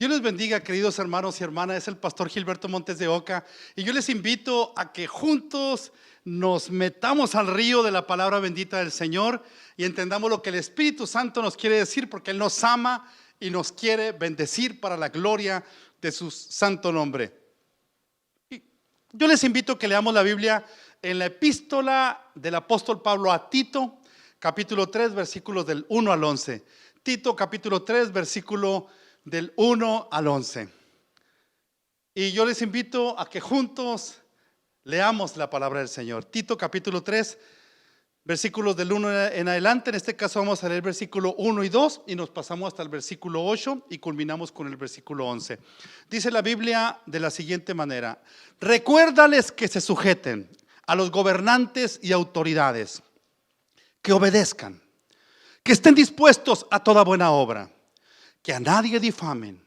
Dios les bendiga, queridos hermanos y hermanas. Es el pastor Gilberto Montes de Oca y yo les invito a que juntos nos metamos al río de la palabra bendita del Señor y entendamos lo que el Espíritu Santo nos quiere decir, porque Él nos ama y nos quiere bendecir para la gloria de su santo nombre. Y yo les invito a que leamos la Biblia en la epístola del apóstol Pablo a Tito, capítulo 3, versículos del 1 al 11. Tito, capítulo 3, versículo del 1 al 11. Y yo les invito a que juntos leamos la palabra del Señor. Tito capítulo 3, versículos del 1 en adelante. En este caso vamos a leer versículo 1 y 2 y nos pasamos hasta el versículo 8 y culminamos con el versículo 11. Dice la Biblia de la siguiente manera: recuérdales que se sujeten a los gobernantes y autoridades, que obedezcan, que estén dispuestos a toda buena obra, que a nadie difamen,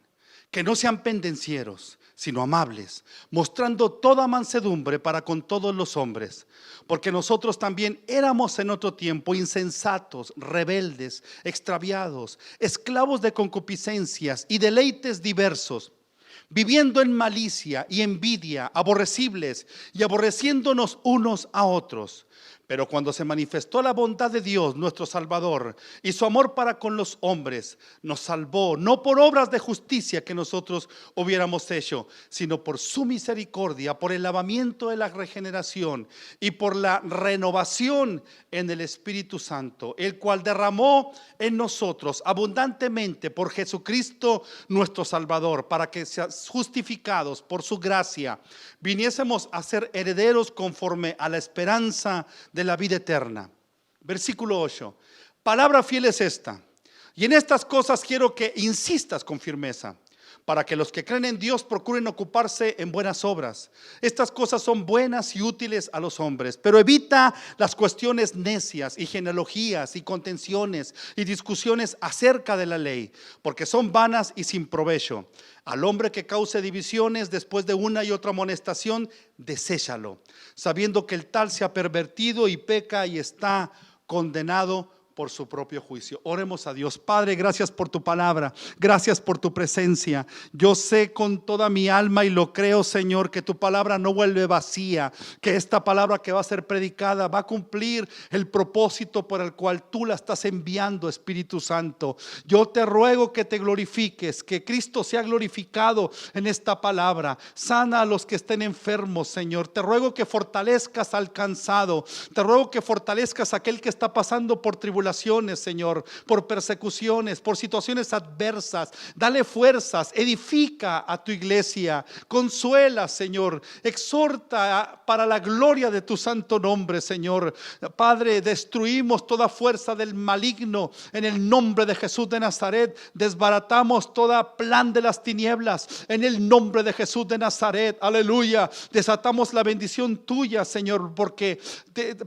que no sean pendencieros, sino amables, mostrando toda mansedumbre para con todos los hombres. Porque nosotros también éramos en otro tiempo insensatos, rebeldes, extraviados, esclavos de concupiscencias y deleites diversos, viviendo en malicia y envidia, aborrecibles y aborreciéndonos unos a otros. Pero cuando se manifestó la bondad de Dios nuestro Salvador y su amor para con los hombres, nos salvó no por obras de justicia que nosotros hubiéramos hecho, sino por su misericordia, por el lavamiento de la regeneración y por la renovación en el Espíritu Santo, el cual derramó en nosotros abundantemente por Jesucristo nuestro Salvador, para que seas justificados por su gracia, viniésemos a ser herederos conforme a la esperanza de la vida eterna. Versículo 8. Palabra fiel es esta, y en estas cosas quiero que insistas con firmeza, para que los que creen en Dios procuren ocuparse en buenas obras. Estas cosas son buenas y útiles a los hombres, pero evita las cuestiones necias y genealogías y contenciones y discusiones acerca de la ley, porque son vanas y sin provecho. Al hombre que cause divisiones después de una y otra amonestación, deséchalo, sabiendo que el tal se ha pervertido y peca y está condenado por su propio juicio. Oremos a Dios. Padre, gracias por tu palabra, gracias por tu presencia. Yo sé con toda mi alma y lo creo, Señor, que tu palabra no vuelve vacía, que esta palabra que va a ser predicada va a cumplir el propósito por el cual tú la estás enviando, Espíritu Santo. Yo te ruego que te glorifiques, que Cristo sea glorificado en esta palabra. Sana a los que estén enfermos, Señor. Te ruego que fortalezcas al cansado, te ruego que fortalezcas a aquel que está pasando por tribulaciones, Señor, por persecuciones, por situaciones adversas. Dale fuerzas, edifica a tu iglesia, consuela, Señor, exhorta para la gloria de tu santo nombre, Señor. Padre, destruimos toda fuerza del maligno en el nombre de Jesús de Nazaret. Desbaratamos toda plan de las tinieblas en el nombre de Jesús de Nazaret. Aleluya. Desatamos la bendición tuya, Señor, porque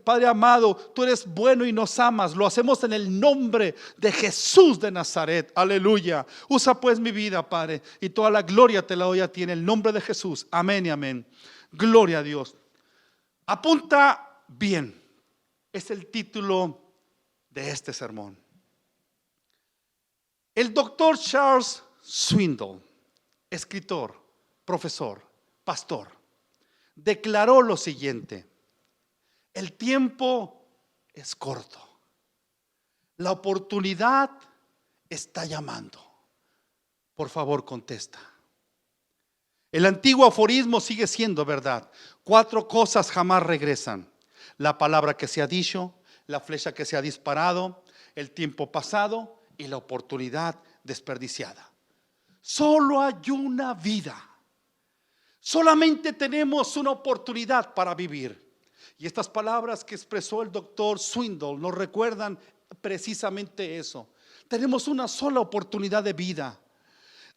Padre amado, tú eres bueno y nos amas. Lo hacemos en el nombre de Jesús de Nazaret. Aleluya. Usa pues mi vida, Padre, y toda la gloria te la doy a ti en el nombre de Jesús. Amén y amén. Gloria a Dios. Apunta bien. Es el título de este sermón. El doctor Charles Swindoll, escritor, profesor, pastor, declaró lo siguiente: el tiempo es corto. La oportunidad está llamando. Por favor, contesta. El antiguo aforismo sigue siendo verdad. 4 cosas jamás regresan: la palabra que se ha dicho, la flecha que se ha disparado, el tiempo pasado y la oportunidad desperdiciada. Solo hay una vida. Solamente tenemos una oportunidad para vivir. Y estas palabras que expresó el doctor Swindoll nos recuerdan precisamente eso. Tenemos una sola oportunidad de vida.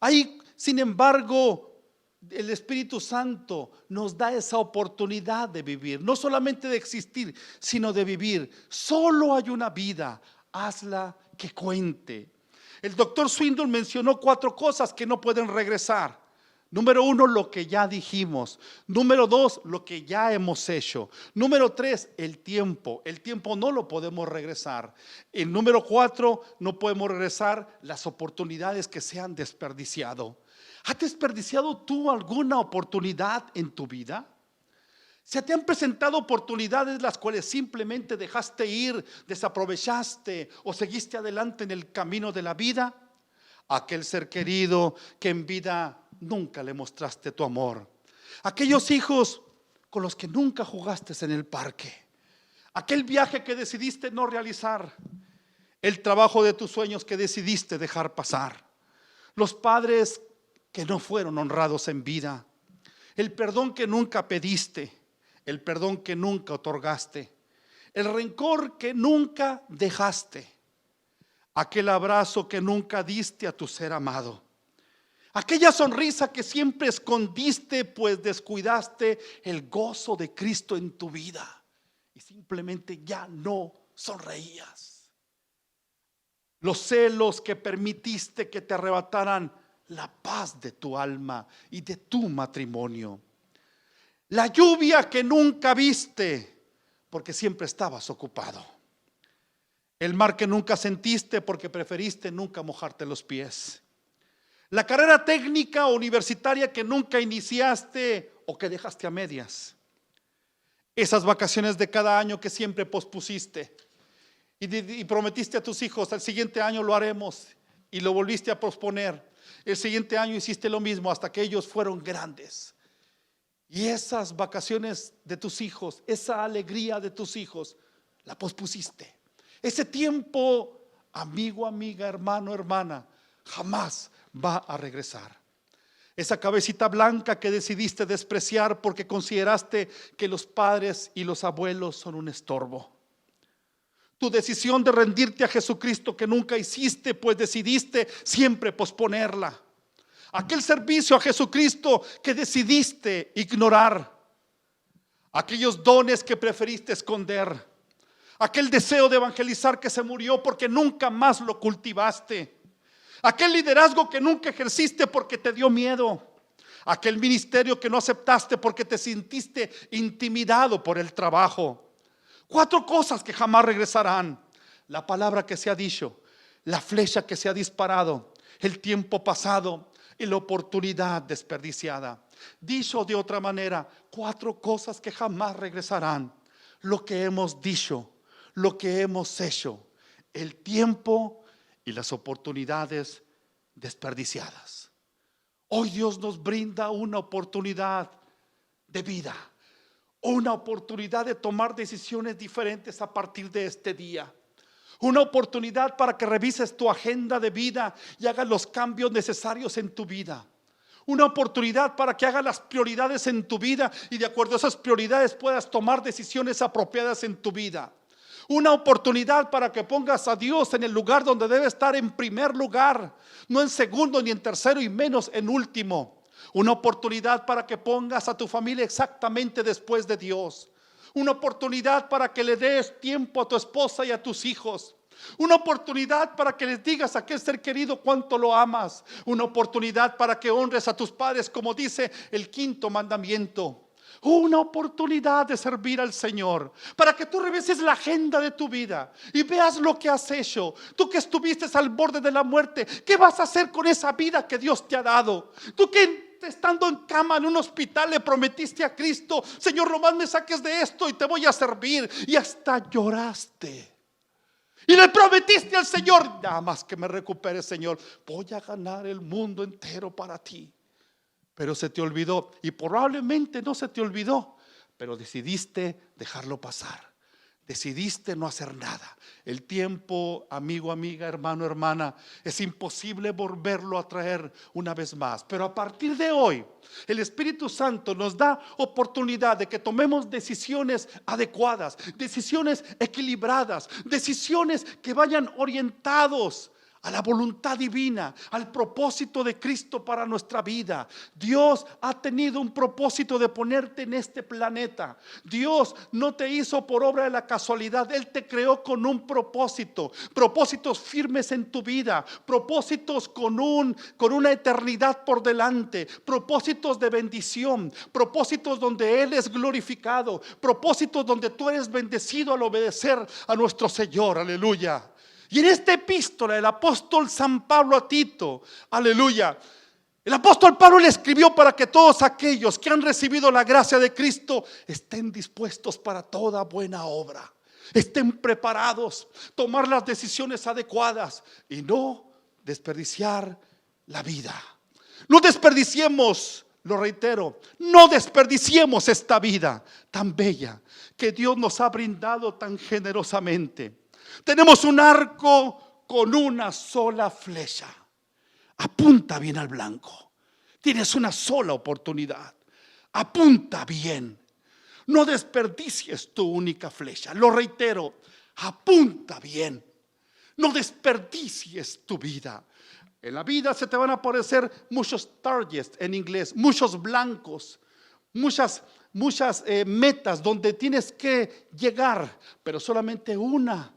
Ahí, sin embargo, el Espíritu Santo nos da esa oportunidad de vivir, no solamente de existir, sino de vivir. Solo hay una vida, hazla que cuente. El doctor Swindoll mencionó 4 cosas que no pueden regresar. Número uno, lo que ya dijimos. Número dos, lo que ya hemos hecho. Número tres, el tiempo. El tiempo no lo podemos regresar. El número cuatro, no podemos regresar las oportunidades que se han desperdiciado. ¿Has desperdiciado tú alguna oportunidad en tu vida? ¿Se te han presentado oportunidades las cuales simplemente dejaste ir, desaprovechaste o seguiste adelante en el camino de la vida? Aquel ser querido que en vida nunca le mostraste tu amor. Aquellos hijos con los que nunca jugaste en el parque. Aquel viaje que decidiste no realizar. El trabajo de tus sueños que decidiste dejar pasar. Los padres que no fueron honrados en vida. El perdón que nunca pediste. El perdón que nunca otorgaste. El rencor que nunca dejaste. Aquel abrazo que nunca diste a tu ser amado. Aquella sonrisa que siempre escondiste, pues descuidaste el gozo de Cristo en tu vida y simplemente ya no sonreías. Los celos que permitiste que te arrebataran la paz de tu alma y de tu matrimonio. La lluvia que nunca viste porque siempre estabas ocupado. El mar que nunca sentiste porque preferiste nunca mojarte los pies. La carrera técnica o universitaria que nunca iniciaste o que dejaste a medias. Esas vacaciones de cada año que siempre pospusiste y prometiste a tus hijos: el siguiente año lo haremos, y lo volviste a posponer. El siguiente año hiciste lo mismo hasta que ellos fueron grandes. Y esas vacaciones de tus hijos, esa alegría de tus hijos, la pospusiste. Ese tiempo, amigo, amiga, hermano, hermana, jamás va a regresar. Esa cabecita blanca que decidiste despreciar porque consideraste que los padres y los abuelos son un estorbo. Tu decisión de rendirte a Jesucristo que nunca hiciste, pues decidiste siempre posponerla. Aquel servicio a Jesucristo que decidiste ignorar. Aquellos dones que preferiste esconder. Aquel deseo de evangelizar que se murió porque nunca más lo cultivaste. Aquel liderazgo que nunca ejerciste porque te dio miedo. Aquel ministerio que no aceptaste porque te sentiste intimidado por el trabajo. 4 cosas que jamás regresarán: la palabra que se ha dicho, la flecha que se ha disparado, el tiempo pasado y la oportunidad desperdiciada. Dicho de otra manera, 4 cosas que jamás regresarán: lo que hemos dicho, lo que hemos hecho, el tiempo y las oportunidades desperdiciadas. Hoy Dios nos brinda una oportunidad de vida, una oportunidad de tomar decisiones diferentes a partir de este día. Una oportunidad para que revises tu agenda de vida y hagas los cambios necesarios en tu vida. Una oportunidad para que hagas las prioridades en tu vida y de acuerdo a esas prioridades puedas tomar decisiones apropiadas en tu vida. Una oportunidad para que pongas a Dios en el lugar donde debe estar, en primer lugar, no en segundo ni en tercero y menos en último. Una oportunidad para que pongas a tu familia exactamente después de Dios. Una oportunidad para que le des tiempo a tu esposa y a tus hijos. Una oportunidad para que les digas a aquel ser querido cuánto lo amas. Una oportunidad para que honres a tus padres, como dice el 5.º mandamiento. Una oportunidad de servir al Señor, para que tú revises la agenda de tu vida y veas lo que has hecho. Tú que estuviste al borde de la muerte, ¿qué vas a hacer con esa vida que Dios te ha dado? Tú que estando en cama en un hospital le prometiste a Cristo: Señor, nomás me saques de esto y te voy a servir, y hasta lloraste. Y le prometiste al Señor: nada más que me recupere, Señor, voy a ganar el mundo entero para ti. Pero se te olvidó, y probablemente no se te olvidó, pero decidiste dejarlo pasar. Decidiste no hacer nada. El tiempo, amigo, amiga, hermano, hermana, es imposible volverlo a traer una vez más. Pero a partir de hoy, el Espíritu Santo nos da oportunidad de que tomemos decisiones adecuadas, decisiones equilibradas, decisiones que vayan orientados a la voluntad divina, al propósito de Cristo para nuestra vida. Dios ha tenido un propósito de ponerte en este planeta. Dios no te hizo por obra de la casualidad. Él te creó con un propósito, propósitos firmes en tu vida, propósitos con una eternidad por delante, propósitos de bendición, propósitos donde Él es glorificado, propósitos donde tú eres bendecido al obedecer a nuestro Señor. Aleluya. Y en esta epístola el apóstol San Pablo a Tito, aleluya, el apóstol Pablo le escribió para que todos aquellos que han recibido la gracia de Cristo estén dispuestos para toda buena obra, estén preparados, tomar las decisiones adecuadas y no desperdiciar la vida. No desperdiciemos, lo reitero, no desperdiciemos esta vida tan bella que Dios nos ha brindado tan generosamente. Tenemos un arco con una sola flecha. Apunta bien al blanco. Tienes una sola oportunidad. Apunta bien. No desperdicies tu única flecha. Lo reitero, apunta bien. No desperdicies tu vida. En la vida se te van a aparecer muchos targets en inglés, muchos blancos, muchas metas donde tienes que llegar, pero solamente una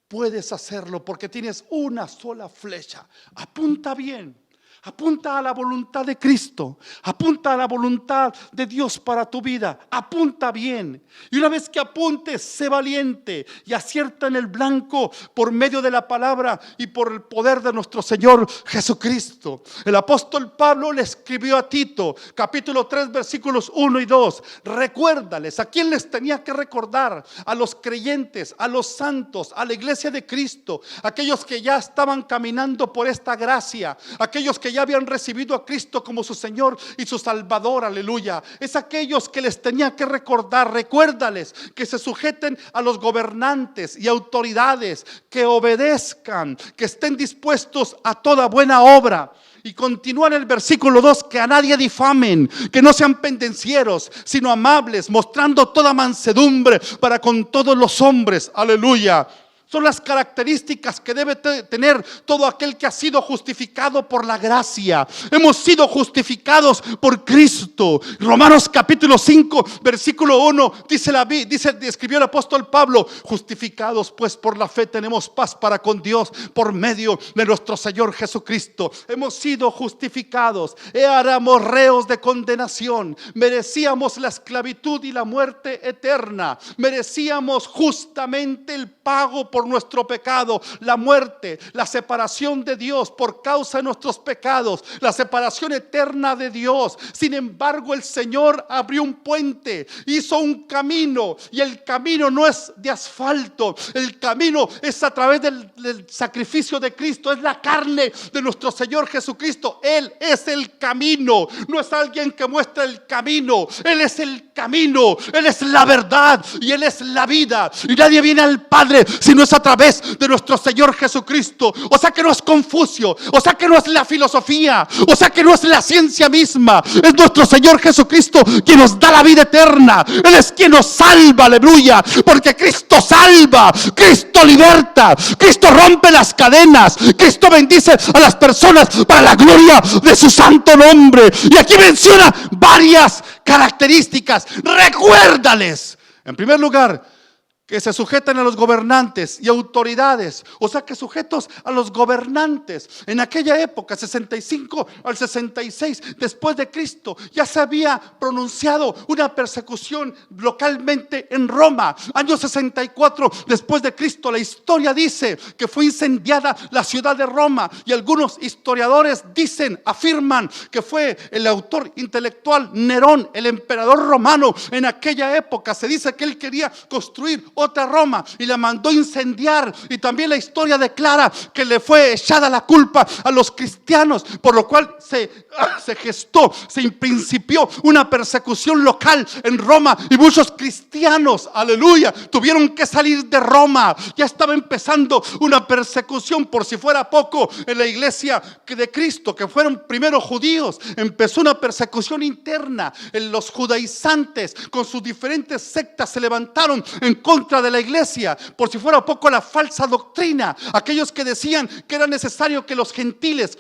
puedes hacerlo porque tienes una sola flecha. Apunta bien. Apunta a la voluntad de Cristo. Apunta a la voluntad de Dios para tu vida. Apunta bien. Y una vez que apuntes, sé valiente y acierta en el blanco por medio de la palabra y por el poder de nuestro Señor Jesucristo. El apóstol Pablo le escribió a Tito, capítulo 3, versículos 1 y 2. Recuérdales, ¿a quién les tenía que recordar? A los creyentes, a los santos, a la iglesia de Cristo, aquellos que ya estaban caminando por esta gracia, aquellos que ya habían recibido a Cristo como su Señor y su Salvador, aleluya. Es aquellos que les tenía que recordar. Recuérdales que se sujeten a los gobernantes y autoridades, que obedezcan, que estén dispuestos a toda buena obra. Y continúa en el versículo 2, que a nadie difamen, que no sean pendencieros, sino amables, mostrando toda mansedumbre para con todos los hombres, aleluya. Son las características que debe tener todo aquel que ha sido justificado por la gracia. Hemos sido justificados por Cristo. Romanos capítulo 5 versículo 1 escribió el apóstol Pablo: justificados pues por la fe tenemos paz para con Dios por medio de nuestro Señor Jesucristo. Hemos sido justificados. Éramos reos de condenación. Merecíamos la esclavitud y la muerte eterna. Merecíamos justamente el pago por nuestro pecado, la muerte, la separación de Dios por causa de nuestros pecados, la separación eterna de Dios. Sin embargo, el Señor abrió un puente, hizo un camino, y el camino no es de asfalto, el camino es a través del sacrificio de Cristo, es la carne de nuestro Señor Jesucristo. Él es el camino, no es alguien que muestra el camino. Él es el camino, Él es la verdad y Él es la vida, y nadie viene al Padre si no es a través de nuestro Señor Jesucristo. O sea que no es Confucio, o sea que no es la filosofía, o sea que no es la ciencia misma. Es nuestro Señor Jesucristo quien nos da la vida eterna. Él es quien nos salva, aleluya, porque Cristo salva, Cristo liberta, Cristo rompe las cadenas, Cristo bendice a las personas para la gloria de su santo nombre. Y aquí menciona varias características. Recuérdales, en primer lugar, que se sujeten a los gobernantes y autoridades. O sea que sujetos a los gobernantes. En aquella época, 65 al 66 después de Cristo, ya se había pronunciado una persecución localmente en Roma. Año 64 después de Cristo, la historia dice que fue incendiada la ciudad de Roma, y algunos historiadores afirman que fue el autor intelectual Nerón, el emperador romano. En aquella época se dice que él quería construir otra Roma y la mandó incendiar, y también la historia declara que le fue echada la culpa a los cristianos, por lo cual se principió una persecución local en Roma, y muchos cristianos, aleluya, tuvieron que salir de Roma. Ya estaba empezando una persecución. Por si fuera poco, en la iglesia de Cristo, que fueron primero judíos, empezó una persecución interna. Los judaizantes con sus diferentes sectas se levantaron en contra contra de la iglesia, por si fuera poco la falsa doctrina, aquellos que decían que era necesario que los gentiles,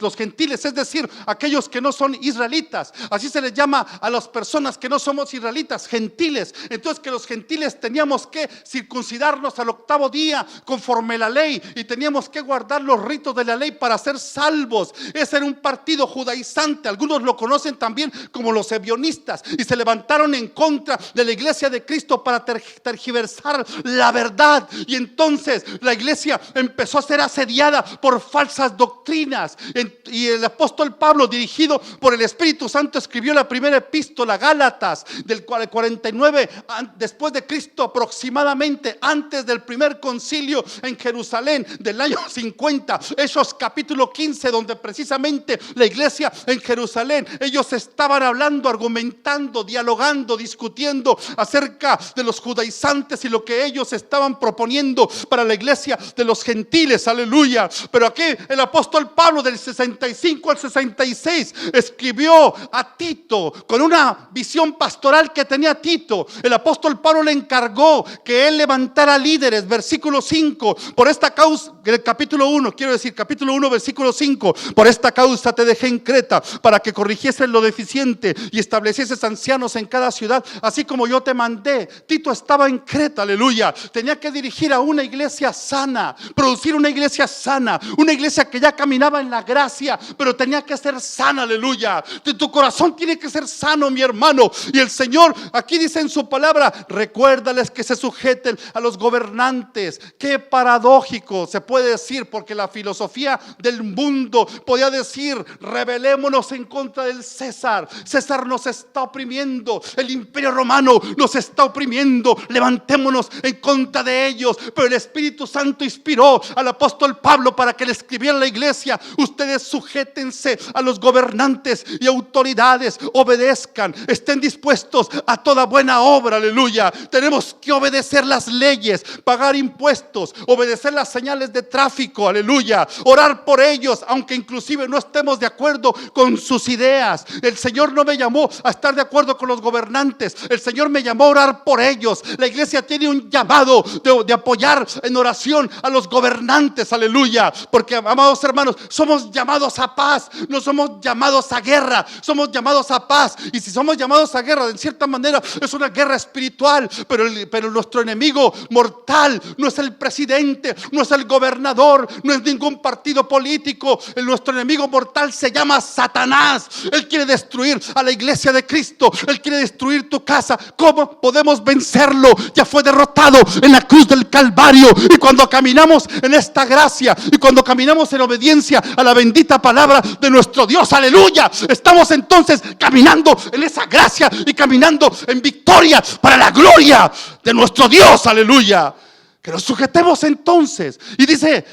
es decir, aquellos que no son israelitas, así se les llama a las personas que no somos israelitas, gentiles. Entonces que los gentiles teníamos que circuncidarnos al 8º día conforme la ley, y teníamos que guardar los ritos de la ley para ser salvos. Ese era un partido judaizante, algunos lo conocen también como los ebionistas, y se levantaron en contra de la iglesia de Cristo para tergiversar la verdad. Y entonces la iglesia empezó a ser asediada por falsas doctrinas, y el apóstol Pablo, dirigido por el Espíritu Santo, escribió la primera epístola, Gálatas, del 49 después de Cristo, aproximadamente antes del primer concilio en Jerusalén del año 50. Hechos capítulo 15, donde precisamente la iglesia en Jerusalén, ellos estaban hablando, argumentando, dialogando, discutiendo acerca de los judaizantes y lo que ellos estaban proponiendo para la iglesia de los gentiles, aleluya. Pero aquí el apóstol Pablo, del 65 al 66, escribió a Tito con una visión pastoral que tenía Tito. El apóstol Pablo le encargó que él levantara líderes, versículo 5, por esta causa, el capítulo 1, capítulo 1, versículo 5, por esta causa te dejé en Creta, para que corrigieses lo deficiente y establecieses ancianos en cada ciudad, así como yo te mandé. Tito estaba en Creta, aleluya. Tenía que dirigir a una iglesia sana, producir una iglesia sana, una iglesia que ya caminaba en la gracia, pero tenía que ser sana, aleluya. Tu corazón tiene que ser sano, mi hermano. Y el Señor aquí dice en su palabra: recuérdales que se sujeten a los gobernantes. Qué paradójico se puede decir, porque la filosofía del mundo podía decir: rebelémonos en contra del César. César nos está oprimiendo, el imperio romano nos está oprimiendo, levantémonos en contra de ellos. Pero el Espíritu Santo inspiró al apóstol Pablo para que le escribiera a la iglesia: ustedes sujétense a los gobernantes y autoridades, obedezcan, estén dispuestos a toda buena obra, aleluya. Tenemos que obedecer las leyes, pagar impuestos, obedecer las señales de tráfico, aleluya, orar por ellos, aunque inclusive no estemos de acuerdo con sus ideas. El Señor no me llamó a estar de acuerdo con los gobernantes, el Señor me llamó a orar por ellos. La iglesia tiene un llamado de apoyar en oración a los gobernantes, aleluya, porque, amados hermanos, somos llamados a paz, no somos llamados a guerra, somos llamados a paz. Y si somos llamados a guerra, de cierta manera es una guerra espiritual, pero nuestro enemigo mortal no es el presidente, no es el gobernador, no es ningún partido político. Nuestro enemigo mortal se llama Satanás. Él quiere destruir a la iglesia de Cristo, él quiere destruir tu casa. ¿Cómo podemos vencerlo? Ya fue derrotado en la cruz del Calvario. Y cuando caminamos en esta gracia, y cuando caminamos en obediencia a la bendita palabra de nuestro Dios, aleluya, estamos entonces caminando en esa gracia y caminando en victoria para la gloria de nuestro Dios, aleluya. Que nos sujetemos entonces. Y dice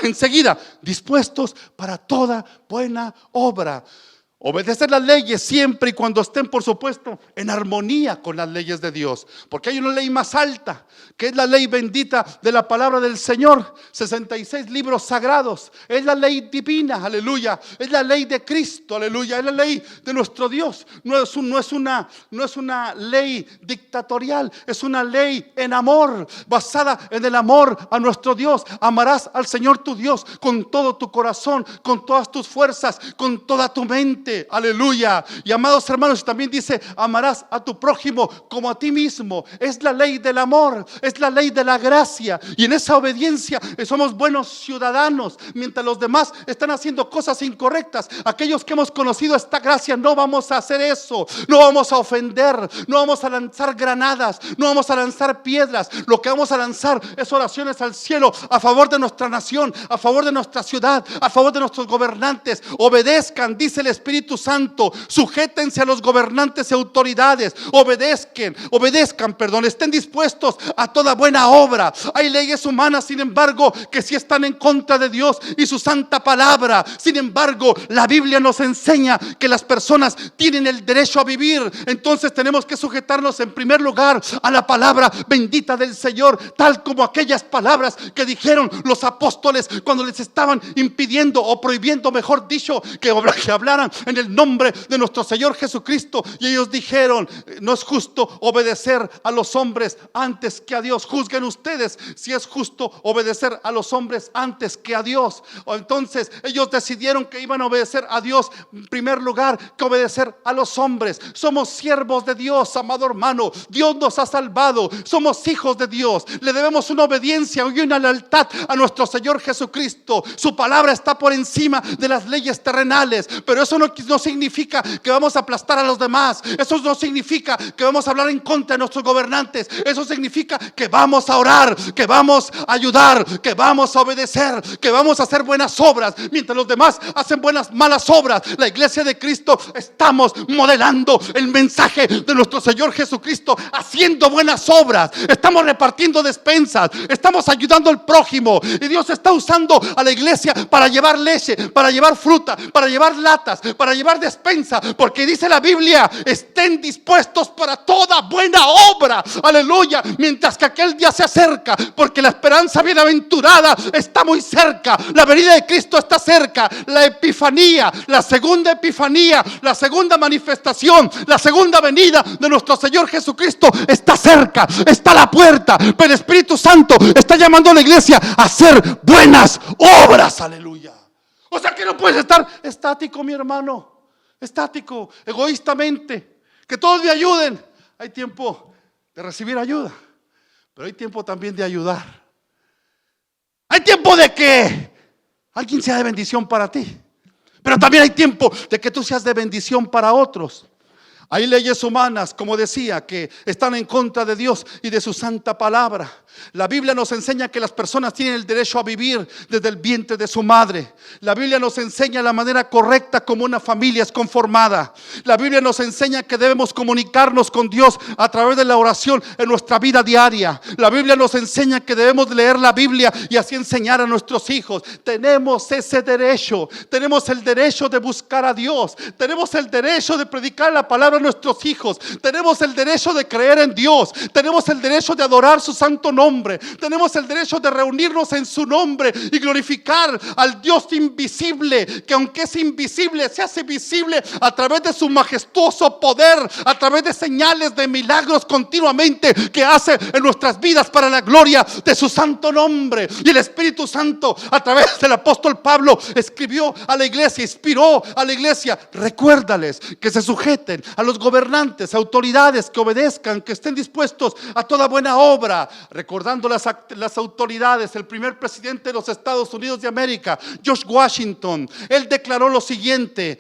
enseguida: dispuestos para toda buena obra. Obedecer las leyes siempre y cuando estén, por supuesto, en armonía con las leyes de Dios. Porque hay una ley más alta, que es la ley bendita de la palabra del Señor. 66 libros sagrados. Es la ley divina, aleluya. Es la ley de Cristo, aleluya. Es la ley de nuestro Dios. No es una ley dictatorial. Es una ley en amor, basada en el amor a nuestro Dios. Amarás al Señor tu Dios con todo tu corazón, con todas tus fuerzas, con toda tu mente. Aleluya. Y amados hermanos, también dice: amarás a tu prójimo como a ti mismo. Es la ley del amor, es la ley de la gracia. Y en esa obediencia somos buenos ciudadanos. Mientras los demás están haciendo cosas incorrectas, aquellos que hemos conocido esta gracia, no vamos a hacer eso. No vamos a ofender, no vamos a lanzar granadas, no vamos a lanzar piedras. Lo que vamos a lanzar es oraciones al cielo a favor de nuestra nación, a favor de nuestra ciudad, a favor de nuestros gobernantes. Obedezcan, dice el Espíritu Santo, sujétense a los gobernantes y autoridades, obedezcan, estén dispuestos a toda buena obra. Hay leyes humanas, sin embargo, que sí están en contra de Dios y su santa palabra. Sin embargo, la Biblia nos enseña que las personas tienen el derecho a vivir. Entonces tenemos que sujetarnos en primer lugar a la palabra bendita del Señor, tal como aquellas palabras que dijeron los apóstoles cuando les estaban impidiendo o prohibiendo, mejor dicho, que hablaran en el nombre de nuestro Señor Jesucristo. Y ellos dijeron: no es justo obedecer a los hombres antes que a Dios. Juzguen ustedes si es justo obedecer a los hombres antes que a Dios. Entonces ellos decidieron que iban a obedecer a Dios en primer lugar que obedecer a los hombres. Somos siervos de Dios, amado hermano. Dios nos ha salvado, somos hijos de Dios. Le debemos una obediencia y una lealtad a nuestro Señor Jesucristo. Su palabra está por encima de las leyes terrenales, pero eso no significa que vamos a aplastar a los demás. Eso no significa que vamos a hablar en contra de nuestros gobernantes. Eso significa que vamos a orar, que vamos a ayudar, que vamos a obedecer, que vamos a hacer buenas obras mientras los demás hacen malas obras. La iglesia de Cristo estamos modelando el mensaje de nuestro Señor Jesucristo, haciendo buenas obras. Estamos repartiendo despensas, estamos ayudando al prójimo, y Dios está usando a la iglesia para llevar leche, para llevar fruta, para llevar latas, para llevar despensa, porque dice la Biblia: estén dispuestos para toda buena obra. Aleluya. Mientras que aquel día se acerca, porque la esperanza bienaventurada está muy cerca. La venida de Cristo está cerca. La epifanía, la segunda epifanía, la segunda manifestación, la segunda venida de nuestro Señor Jesucristo está cerca, está a la puerta. Pero el Espíritu Santo está llamando a la iglesia a hacer buenas obras. Aleluya. O sea que no puedes estar estático, mi hermano, estático, egoístamente, que todos me ayuden. Hay tiempo de recibir ayuda, pero hay tiempo también de ayudar. Hay tiempo de que alguien sea de bendición para ti, pero también hay tiempo de que tú seas de bendición para otros. Hay leyes humanas, como decía, que están en contra de Dios y de su santa palabra. La Biblia nos enseña que las personas tienen el derecho a vivir desde el vientre de su madre. La Biblia nos enseña la manera correcta como una familia es conformada. La Biblia nos enseña que debemos comunicarnos con Dios a través de la oración en nuestra vida diaria. La Biblia nos enseña que debemos leer la Biblia y así enseñar a nuestros hijos. Tenemos ese derecho. Tenemos el derecho de buscar a Dios. Tenemos el derecho de predicar la palabra a nuestros hijos. Tenemos el derecho de creer en Dios. Tenemos el derecho de adorar su santo nombre. Tenemos el derecho de reunirnos en su nombre y glorificar al Dios invisible, que aunque es invisible, se hace visible a través de su majestuoso poder, a través de señales de milagros continuamente que hace en nuestras vidas para la gloria de su santo nombre. Y el Espíritu Santo, a través del apóstol Pablo, escribió a la iglesia, inspiró a la iglesia: recuérdales que se sujeten a los gobernantes, autoridades, que obedezcan, que estén dispuestos a toda buena obra. Recordando las autoridades, el primer presidente de los Estados Unidos de América, George Washington, él declaró lo siguiente: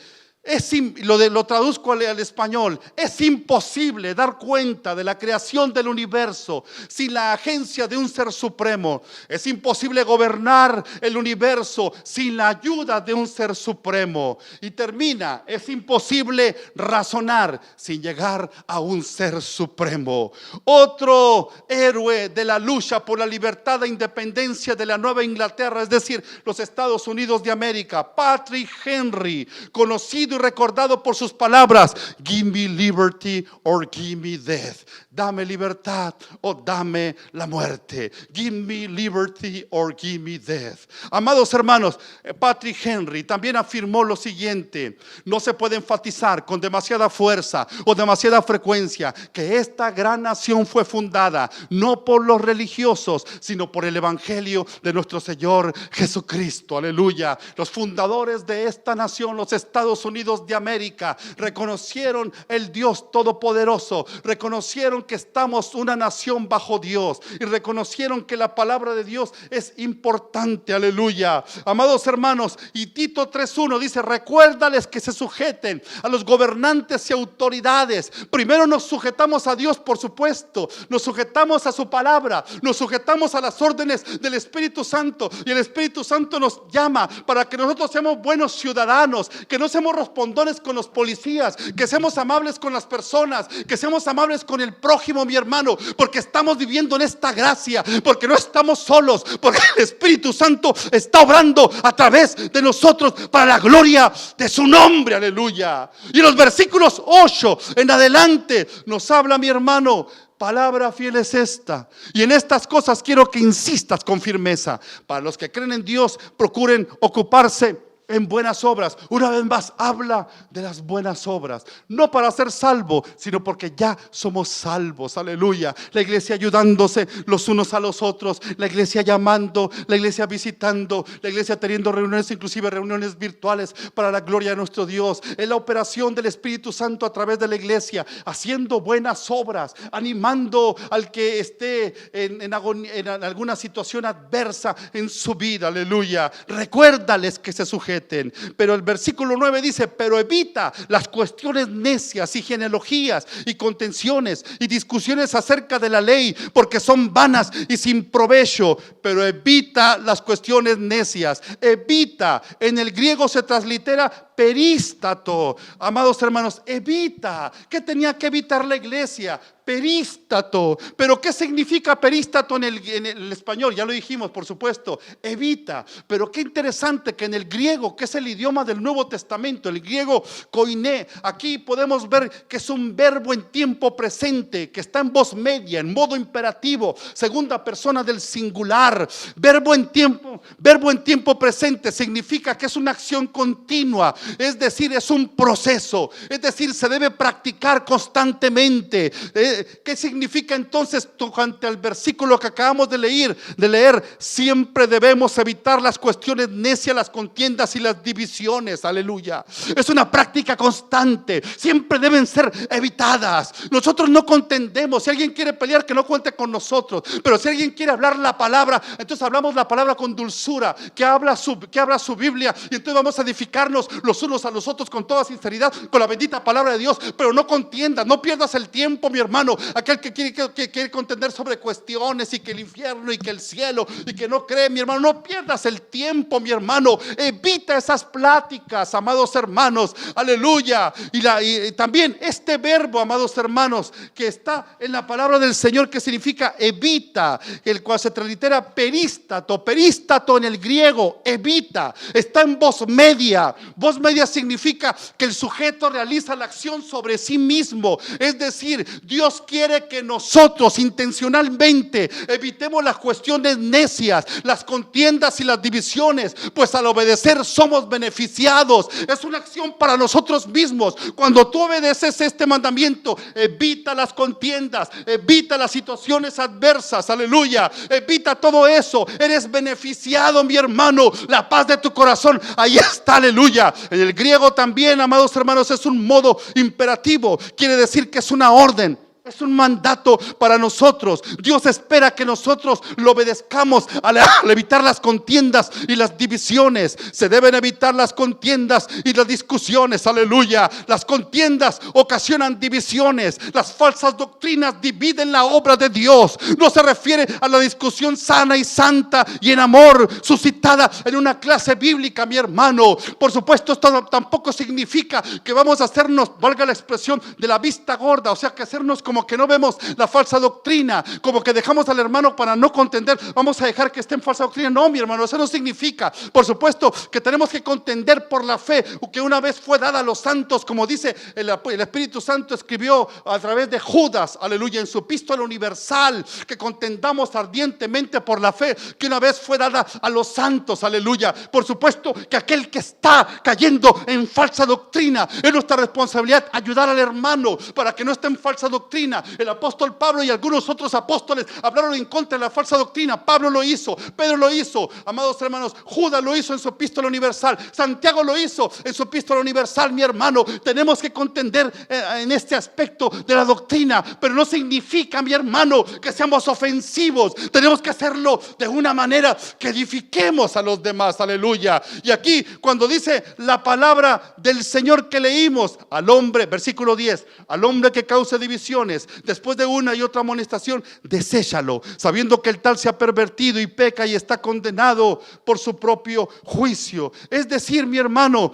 lo traduzco al español: es imposible dar cuenta de la creación del universo sin la agencia de un ser supremo. Es imposible gobernar el universo sin la ayuda de un ser supremo. Y termina: es imposible razonar sin llegar a un ser supremo. Otro héroe de la lucha por la libertad e independencia de la Nueva Inglaterra, es decir, los Estados Unidos de América, Patrick Henry, conocido y recordado por sus palabras: give me liberty or give me death. Dame libertad o dame la muerte. Give me liberty or give me death. Amados hermanos, Patrick Henry también afirmó lo siguiente: no se puede enfatizar con demasiada fuerza o demasiada frecuencia que esta gran nación fue fundada no por los religiosos, sino por el evangelio de nuestro Señor Jesucristo. Aleluya. Los fundadores de esta nación, los Estados Unidos de América, reconocieron el Dios todopoderoso, reconocieron que estamos una nación bajo Dios y reconocieron que la palabra de Dios es importante. Aleluya. Amados hermanos, y Tito 3:1 dice: recuérdales que se sujeten a los gobernantes y autoridades. Primero nos sujetamos a Dios, por supuesto, nos sujetamos a su palabra, nos sujetamos a las órdenes del Espíritu Santo, y el Espíritu Santo nos llama para que nosotros seamos buenos ciudadanos, que no seamos respondones con los policías, que seamos amables con las personas, que seamos amables con el prójimo, mi hermano, porque estamos viviendo en esta gracia, porque no estamos solos, porque el Espíritu Santo está obrando a través de nosotros para la gloria de su nombre. Aleluya. Y los versículos 8 en adelante nos habla, mi hermano: palabra fiel es esta, y en estas cosas quiero que insistas con firmeza. Para los que creen en Dios, procuren ocuparse en buenas obras. Una vez más, habla de las buenas obras, no para ser salvo, sino porque ya somos salvos. Aleluya. La iglesia ayudándose los unos a los otros, la iglesia llamando, la iglesia visitando, la iglesia teniendo reuniones, inclusive reuniones virtuales para la gloria de nuestro Dios. Es la operación del Espíritu Santo a través de la iglesia, haciendo buenas obras, animando al que esté en alguna situación adversa en su vida. Aleluya. Recuérdales que se sujeten. Pero el versículo 9 dice: pero evita las cuestiones necias y genealogías y contenciones y discusiones acerca de la ley, porque son vanas y sin provecho. Pero evita las cuestiones necias. Evita, en el griego se translitera perístato. Amados hermanos, evita. ¿Qué tenía que evitar la iglesia? Perístato. Pero ¿qué significa perístato en el español? Ya lo dijimos, por supuesto. Evita. Pero qué interesante que en el griego, que es el idioma del Nuevo Testamento, el griego koiné, aquí podemos ver que es un verbo en tiempo presente, que está en voz media, en modo imperativo, segunda persona del singular. Verbo en tiempo presente significa que es una acción continua, es decir, es un proceso, es decir, se debe practicar constantemente. ¿Qué significa entonces ante el versículo que acabamos de leer? Siempre debemos evitar las cuestiones necias, las contiendas y las divisiones. Aleluya. Es una práctica constante, siempre deben ser evitadas. Nosotros no contendemos. Si alguien quiere pelear, que no cuente con nosotros. Pero si alguien quiere hablar la palabra, entonces hablamos la palabra con dulzura, que habla su Biblia, y entonces vamos a edificarnos los unos a los otros con toda sinceridad, con la bendita palabra de Dios. Pero no contiendas, no pierdas el tiempo, mi hermano. Aquel que quiere contender sobre cuestiones, y que el infierno y que el cielo, y que no cree, mi hermano, no pierdas el tiempo, mi hermano. Evita esas pláticas, amados hermanos. Aleluya. Y también este verbo, amados hermanos, que está en la palabra del Señor, que significa evita, el cual se translitera perístato. Perístato en el griego, evita, está en voz media. Voz media significa que el sujeto realiza la acción sobre sí mismo. Es decir, Dios quiere que nosotros intencionalmente evitemos las cuestiones necias, las contiendas y las divisiones, pues al obedecer somos beneficiados. Es una acción para nosotros mismos. Cuando tú obedeces este mandamiento, evita las contiendas, evita las situaciones adversas. Aleluya. Evita todo eso. Eres beneficiado, mi hermano. La paz de tu corazón, ahí está. Aleluya. En el griego también, amados hermanos, es un modo imperativo. Quiere decir que es una orden. Es un mandato para nosotros. Dios espera que nosotros lo obedezcamos al evitar las contiendas y las divisiones. Se deben evitar las contiendas y las discusiones. Aleluya. Las contiendas ocasionan divisiones. Las falsas doctrinas dividen la obra de Dios. No se refiere a la discusión sana y santa y en amor suscitada en una clase bíblica, mi hermano. Por supuesto, esto tampoco significa que vamos a hacernos, valga la expresión, de la vista gorda, o sea, que hacernos como que no vemos la falsa doctrina, como que dejamos al hermano para no contender, vamos a dejar que esté en falsa doctrina. No, mi hermano, eso no significa. Por supuesto que tenemos que contender por la fe que una vez fue dada a los santos, como dice el Espíritu Santo escribió a través de Judas, aleluya, en su epístola universal, que contendamos ardientemente por la fe que una vez fue dada a los santos. Aleluya. Por supuesto que aquel que está cayendo en falsa doctrina, es nuestra responsabilidad ayudar al hermano para que no esté en falsa doctrina. El apóstol Pablo y algunos otros apóstoles hablaron en contra de la falsa doctrina. Pablo lo hizo, Pedro lo hizo, amados hermanos, Judas lo hizo en su epístola universal, Santiago lo hizo en su epístola universal. Mi hermano, tenemos que contender en este aspecto de la doctrina, pero no significa, mi hermano, que seamos ofensivos. Tenemos que hacerlo de una manera que edifiquemos a los demás. Aleluya. Y aquí cuando dice la palabra del Señor que leímos, al hombre, versículo 10, al hombre que cause divisiones, después de una y otra amonestación, deséchalo, sabiendo que el tal se ha pervertido y peca y está condenado por su propio juicio. Es decir, mi hermano,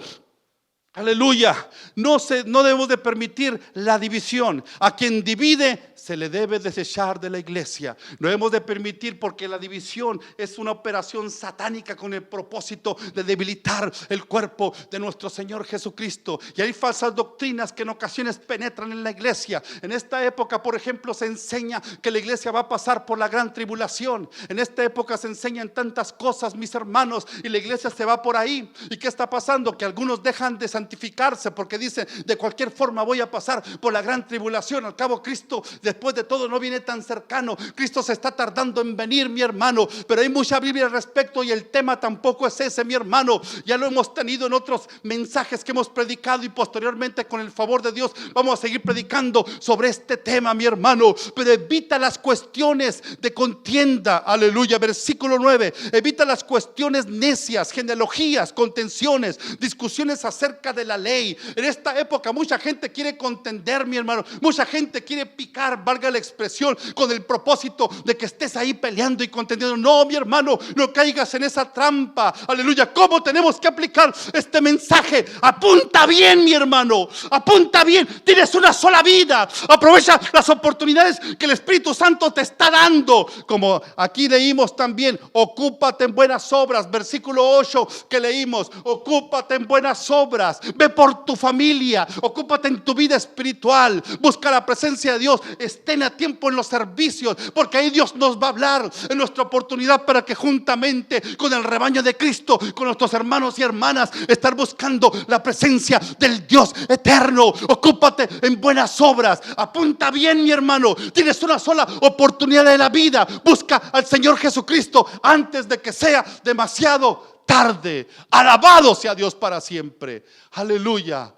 aleluya, no debemos de permitir la división. A quien divide se le debe desechar de la iglesia. No hemos de permitir, porque la división es una operación satánica con el propósito de debilitar el cuerpo de nuestro Señor Jesucristo. Y hay falsas doctrinas que en ocasiones penetran en la iglesia. En esta época, por ejemplo, se enseña que la iglesia va a pasar por la gran tribulación. En esta época se enseñan tantas cosas, mis hermanos, y la iglesia se va por ahí. ¿Y qué está pasando? Que algunos dejan de santificarse porque dicen: de cualquier forma voy a pasar por la gran tribulación. Al cabo, Cristo después de todo no viene tan cercano. Cristo se está tardando en venir, mi hermano. Pero hay mucha Biblia al respecto, y el tema tampoco es ese, mi hermano. Ya lo hemos tenido en otros mensajes que hemos predicado, y posteriormente, con el favor de Dios, vamos a seguir predicando sobre este tema, mi hermano. Pero evita las cuestiones de contienda, aleluya. Versículo 9: evita las cuestiones necias, genealogías, contenciones, discusiones acerca de la ley. En esta época mucha gente quiere contender, mi hermano. Mucha gente quiere picar, valga la expresión, con el propósito de que estés ahí peleando y contendiendo. No, mi hermano, no caigas en esa trampa, aleluya. ¿Cómo tenemos que aplicar este mensaje? Apunta bien, mi hermano, apunta bien. Tienes una sola vida. Aprovecha las oportunidades que el Espíritu Santo te está dando. Como aquí leímos también: ocúpate en buenas obras. Versículo 8 que leímos: ocúpate en buenas obras. Ve por tu familia, ocúpate en tu vida espiritual, busca la presencia de Dios, estén a tiempo en los servicios, porque ahí Dios nos va a hablar en nuestra oportunidad, para que juntamente con el rebaño de Cristo, con nuestros hermanos y hermanas, estar buscando la presencia del Dios eterno. Ocúpate en buenas obras. Apunta bien, mi hermano, tienes una sola oportunidad de la vida. Busca al Señor Jesucristo antes de que sea demasiado tarde. Alabado sea Dios para siempre, aleluya.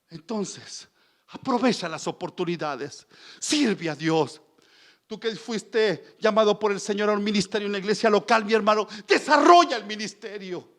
Entonces, aprovecha las oportunidades, sirve a Dios. Tú que fuiste llamado por el Señor a un ministerio en la iglesia local, mi hermano, desarrolla el ministerio.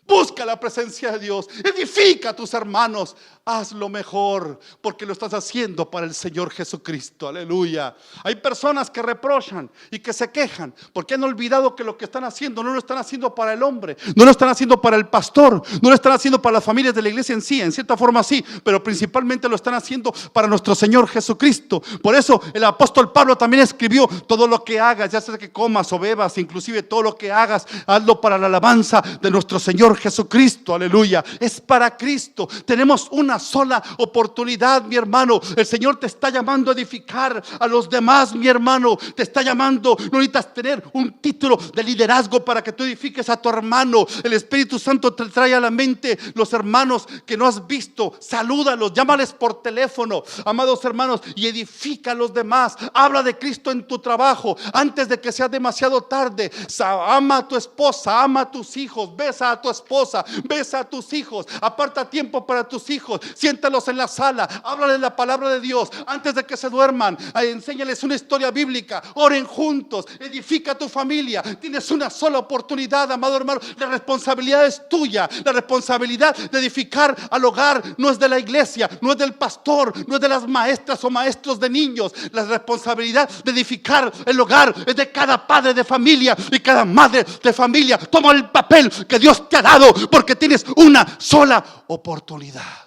Busca la presencia de Dios, edifica a tus hermanos, haz lo mejor, porque lo estás haciendo para el Señor Jesucristo, aleluya. Hay personas que reprochan y que se quejan porque han olvidado que lo que están haciendo no lo están haciendo para el hombre, no lo están haciendo para el pastor, no lo están haciendo para las familias de la iglesia en sí. En cierta forma sí, pero principalmente lo están haciendo para nuestro Señor Jesucristo. Por eso el apóstol Pablo también escribió: todo lo que hagas, ya sea que comas o bebas, inclusive todo lo que hagas, hazlo para la alabanza de nuestro Señor Jesucristo, aleluya. Es para Cristo. Tenemos una sola oportunidad, mi hermano. El Señor te está llamando a edificar a los demás, mi hermano. Te está llamando. No necesitas tener un título de liderazgo para que tú edifiques a tu hermano. El Espíritu Santo te trae a la mente los hermanos que no has visto. Salúdalos, llámales por teléfono, amados hermanos, y edifica a los demás. Habla de Cristo en tu trabajo antes de que sea demasiado tarde. Ama a tu esposa, ama a tus hijos, besa a tu esposa, besa a tus hijos, aparta tiempo para tus hijos, siéntalos en la sala, háblales la palabra de Dios antes de que se duerman, enséñales una historia bíblica, oren juntos, edifica a tu familia. Tienes una sola oportunidad, amado hermano. La responsabilidad es tuya. La responsabilidad de edificar al hogar no es de la iglesia, no es del pastor, no es de las maestras o maestros de niños. La responsabilidad de edificar el hogar es de cada padre de familia y cada madre de familia. Toma el papel que Dios te ha dado, porque tienes una sola oportunidad.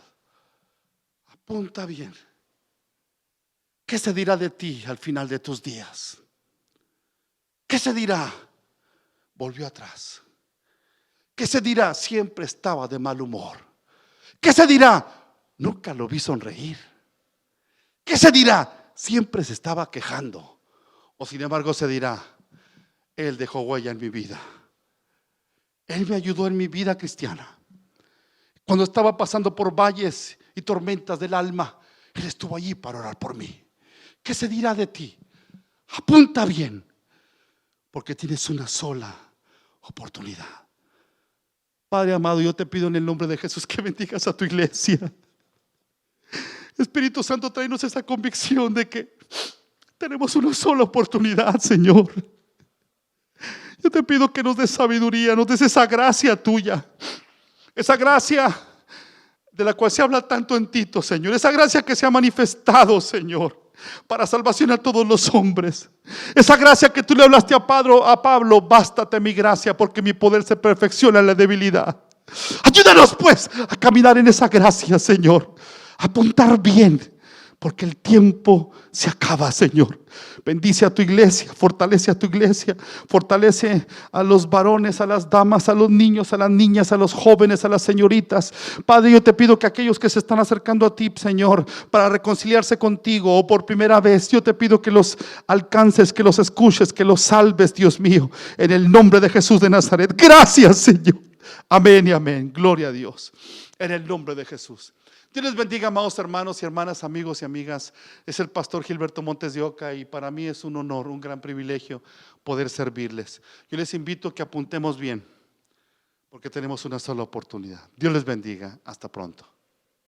Apunta bien. ¿Qué se dirá de ti al final de tus días? ¿Qué se dirá? Volvió atrás. ¿Qué se dirá? Siempre estaba de mal humor. ¿Qué se dirá? Nunca lo vi sonreír. ¿Qué se dirá? Siempre se estaba quejando. O sin embargo se dirá: Él dejó huella en mi vida. Él me ayudó en mi vida cristiana. Cuando estaba pasando por valles y tormentas del alma, Él estuvo allí para orar por mí. ¿Qué se dirá de ti? Apunta bien, porque tienes una sola oportunidad. Padre amado, yo te pido en el nombre de Jesús que bendigas a tu iglesia. Espíritu Santo, tráenos esa convicción de que tenemos una sola oportunidad, Señor. Yo te pido que nos des sabiduría, nos des esa gracia tuya, esa gracia de la cual se habla tanto en Tito, Señor, esa gracia que se ha manifestado, Señor, para salvación a todos los hombres. Esa gracia que tú le hablaste a Pablo: bástate mi gracia, porque mi poder se perfecciona en la debilidad. Ayúdanos pues a caminar en esa gracia, Señor, a apuntar bien, porque el tiempo se acaba, Señor. Bendice a tu iglesia, fortalece a tu iglesia, fortalece a los varones, a las damas, a los niños, a las niñas, a los jóvenes, a las señoritas. Padre, yo te pido que aquellos que se están acercando a ti, Señor, para reconciliarse contigo o por primera vez, yo te pido que los alcances, que los escuches, que los salves, Dios mío, en el nombre de Jesús de Nazaret. Gracias, Señor. Amén y amén. Gloria a Dios. En el nombre de Jesús. Dios les bendiga, amados hermanos y hermanas, amigos y amigas. Es el pastor Gilberto Montes de Oca y para mí es un honor, un gran privilegio poder servirles. Yo les invito a que apuntemos bien, porque tenemos una sola oportunidad. Dios les bendiga. Hasta pronto.